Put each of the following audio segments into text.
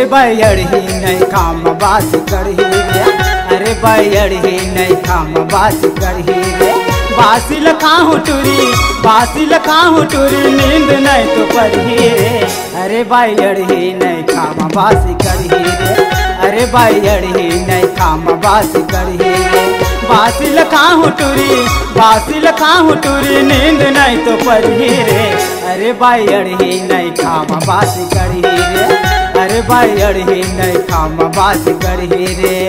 अरे बैयड़ी नहीं काम बात करही रे, अरे बैयड़ी नहीं काम बात करही रे। बासी लखाहू टूरी, बासी लखाहू टूरी, नींद नहीं तो पढ़ी रे। अरे बैयड़ी नहीं काम बासी करही रे, अरे बैयड़ी नहीं काम बासी करही रे। बासी लखाहू टूरी, बासी लखाहू टूरी, नींद नहीं तो पढ़ी रे। अरे बैयड़ी नहीं काम बासी करही रे, अरे बैयड़ी नहीं काम बासी करही रे।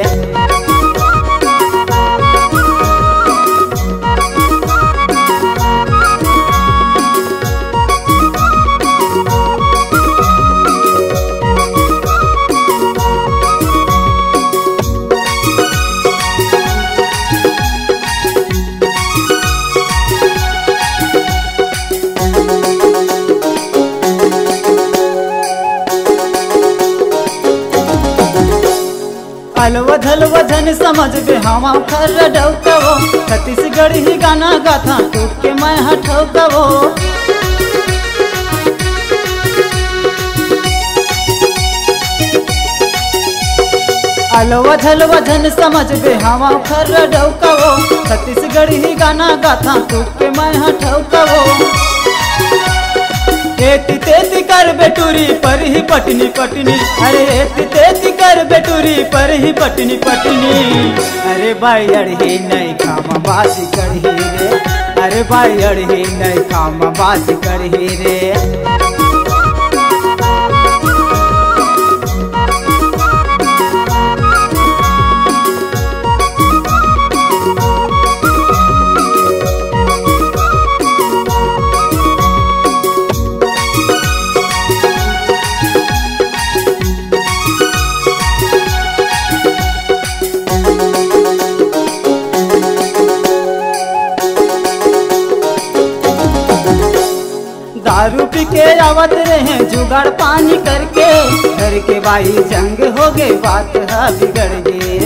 अलवधल वजन समझ बे हम खर डौकवो, छत्तीसगढ़ ही गाना गाथा टूट के मैं हटौकवो। अलवधल वजन समझ बे हम खर डौकवो, छत्तीसगढ़ ही गाना गाथा टूट के मैं हटौकवो। एति तेति कर बेटूरी पर ही पटनी पटनी, अरे एति तेति कर बेटूरी पर ही पटनी पटनी। अरे बैयड़ी नहीं काम बासी करही रे, अरे बैयड़ी नहीं काम बासी करही रे। दारू पी के आवत रहे जुगाड़ पानी करके, घर के बाई जंग हो गए बात है बिगड़ गए।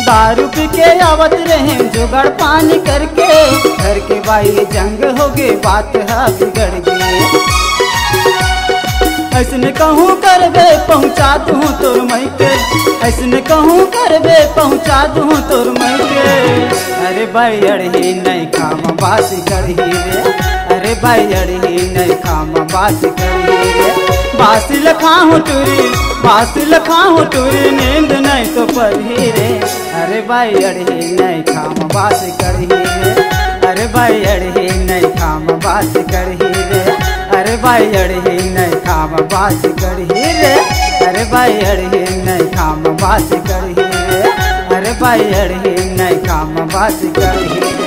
दारू पी के आवत रहे जुगाड़ पानी करके, घर के बाई जंग हो गए बात है बिगड़ गए। ऐसने कहूँ करबे पहुँचा दूँ तोर मई के, ऐसने कहूँ करबे पहुँचा दूँ तोर मई के। अरे बैयड़ी नहीं काम बासी करही रे, अरे बैयड़ी नहीं काम बासी करही रे। बासी लखाहू टूरी, बासी लखाहू टूरी, नींद नहीं तो पढ़ी रे। अरे बैयड़ी नहीं काम बासी करही रे, अरे बैयड़ी नहीं काम बासी करही रे। अरे बैयड़ी नहीं काम बासी करही रे, अरे बैयड़ी नहीं काम बासी करही रे, अरे बैयड़ी नहीं काम बासी करही रे।